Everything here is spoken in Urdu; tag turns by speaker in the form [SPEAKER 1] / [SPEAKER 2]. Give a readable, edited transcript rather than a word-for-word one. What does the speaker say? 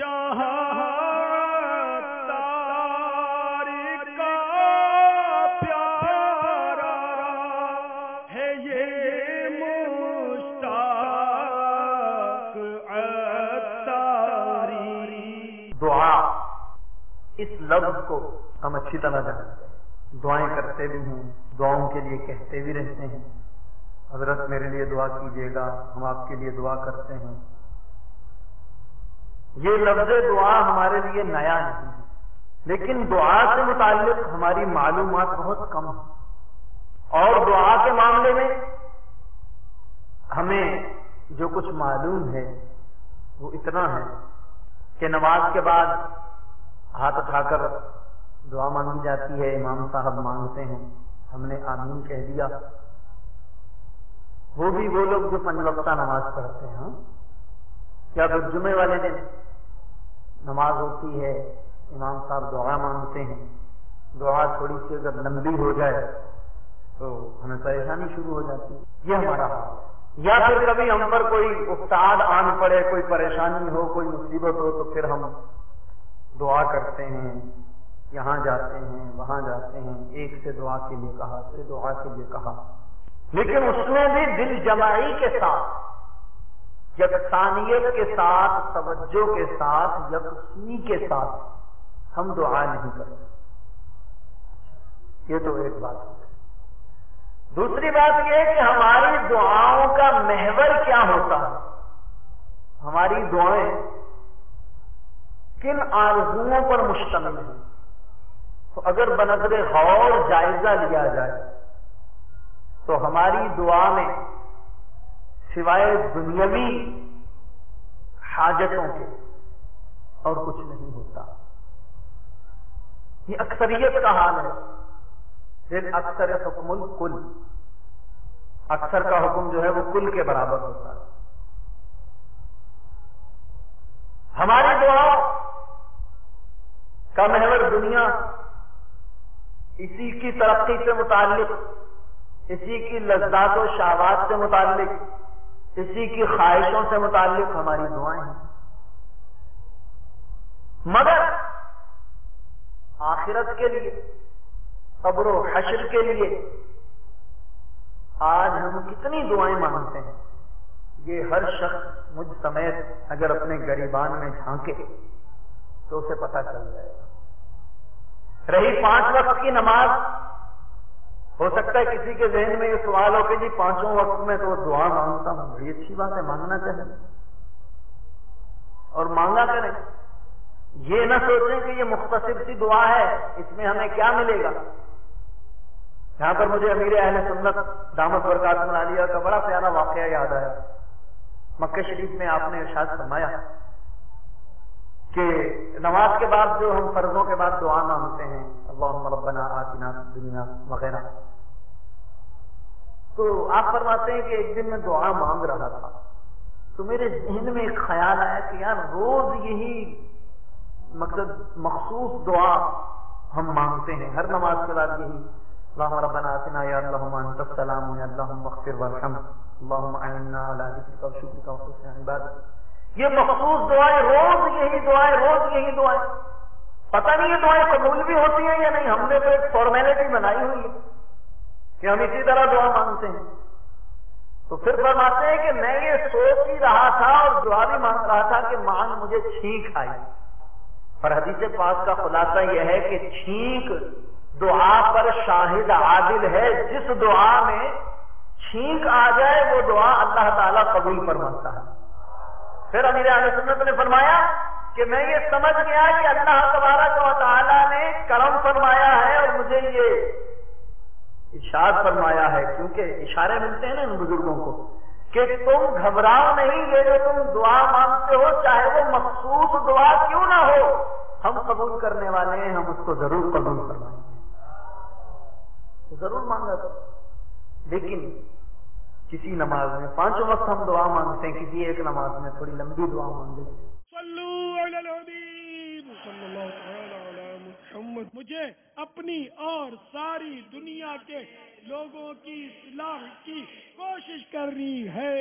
[SPEAKER 1] شاہ
[SPEAKER 2] اس لفظ کو ہم اچھی طرح جانتے ہیں، دعائیں کرتے بھی ہیں، دعاؤں کے لیے کہتے بھی رہتے ہیں، حضرت میرے لیے دعا کیجیے گا، ہم آپ کے لیے دعا کرتے ہیں۔ یہ لفظ دعا ہمارے لیے نیا نہیں ہے، لیکن دعا سے متعلق ہماری معلومات بہت کم ہیں، اور دعا کے معاملے میں ہمیں جو کچھ معلوم ہے وہ اتنا ہے کہ نماز کے بعد ہاتھ اٹھا کر دعا مانگی جاتی ہے، امام صاحب مانگتے ہیں، ہم نے آمین کہہ دیا۔ وہ بھی وہ لوگ جو 5 وقتہ نماز پڑھتے ہیں، کیا جمعے والے دن نماز ہوتی ہے، امام صاحب دعا مانگتے ہیں، دعا تھوڑی سی اگر لمبی ہو جائے تو ہمیں پریشانی شروع ہو جاتی ہے۔ یہ ہمارا حال ہے، یا پھر کبھی ہم پر کوئی افتاد آن پڑے، کوئی پریشانی ہو، کوئی مصیبت ہو، تو پھر ہم دعا کرتے ہیں، یہاں جاتے ہیں، وہاں جاتے ہیں، ایک سے دعا کے لیے کہا، سے دعا کے لیے کہا، لیکن اس میں بھی دل جمعی کے ساتھ، یکسانیت کے ساتھ، توجہ کے ساتھ، یکسوئی کے ساتھ ہم دعا نہیں کرتے۔ یہ تو ایک بات ہے۔ دوسری بات یہ ہے کہ ہماری دعاؤں کا محور کیا ہوتا ہے، ہماری دعائیں کن آرزوؤں پر مشتمل ہیں۔ تو اگر بنظر غور جائزہ لیا جائے تو ہماری دعا میں سوائے دنیاوی حاجتوں کے اور کچھ نہیں ہوتا۔ یہ اکثریت کا حال ہے، لیکن اکثر حکم الکل، اکثر کا حکم جو ہے وہ کل کے برابر ہوتا ہے۔ ہماری دعا کا محور دنیا، اسی کی ترقی سے متعلق، اسی کی لذات و شہوات سے متعلق، اسی کی خواہشوں سے متعلق ہماری دعائیں ہیں۔ مگر آخرت کے لیے، قبر و حشر کے لیے آج ہم کتنی دعائیں مانگتے ہیں، یہ ہر شخص مجھ سمیت اگر اپنے گریبان میں جھانکے تو اسے پتہ چل جائے گا۔ رہی 5 وقت کی نماز، ہو سکتا ہے کسی کے ذہن میں یہ سوال ہو کہ جی 5 وقت میں تو دعا مانگتا ہوں، بڑی اچھی بات ہے، مانگنا چاہیے اور مانگا کریں۔ یہ نہ سوچیں کہ یہ مختصر سی دعا ہے، اس میں ہمیں کیا ملے گا۔ یہاں پر مجھے امیر اہل سنت دامت برکاتہ عالیہ کا بڑا پیارا واقعہ یاد آیا۔ مکہ شریف میں آپ نے ارشاد فرمایا کہ نماز کے بعد جو ہم فرضوں کے بعد دعا مانگتے ہیں، اللہم ربنا آتنا فی الدنیا وغیرہ، تو آپ فرماتے ہیں کہ ایک دن میں دعا مانگ رہا تھا تو میرے ذہن میں ایک خیال آیا کہ یار روز یہی مخصوص دعا ہم مانگتے ہیں، ہر نماز کے بعد یہی اللہم ربنا آتنا، یا اللہم انت السلام، یا اللہم اغفر وارحم، اللہم اعنا علی ذکرک وشکرک وحسن عبادتک، یہ مخصوص دعائیں، روز یہی دعائیں، روز یہی دعائیں۔ پتہ نہیں یہ دعائیں قبول بھی ہوتی ہیں یا نہیں، ہم نے تو ایک فارمیلٹی بنائی ہوئی ہے کہ ہم اسی طرح دعا مانگتے ہیں۔ تو پھر فرماتے ہیں کہ میں یہ سوچ ہی رہا تھا اور دعا بھی مانگ رہا تھا کہ مانگ مجھے چھینک آئی، پر حدیث پاک کا خلاصہ یہ ہے کہ چھینک دعا پر شاہد عادل ہے، جس دعا میں چھینک آ جائے وہ دعا اللہ تعالیٰ قبول فرماتا ہے۔ پھر امیر اہل سنت نے فرمایا کہ میں یہ سمجھ گیا کہ اللہ تبارک و تعالیٰ نے کرم فرمایا ہے اور مجھے یہ ارشاد فرمایا ہے، کیونکہ اشارے ملتے ہیں نا ان بزرگوں کو کہ تم گھبراؤ نہیں، یہ جو تم دعا مانگتے ہو چاہے وہ مخصوص دعا کیوں نہ ہو، ہم قبول کرنے والے ہیں، ہم اس کو ضرور قبول فرمائیں گے، ضرور مانگا تھا۔ لیکن کسی نماز میں 5 وقت ہم دعا مانگتے ہیں، کسی ایک نماز میں تھوڑی لمبی دعا مانگتے ہیں۔
[SPEAKER 1] صلو علی الحبیب صلی اللہ تعالی علی محمد۔ مجھے اپنی اور ساری دنیا کے لوگوں کی اصلاح کی کوشش کرنی ہے۔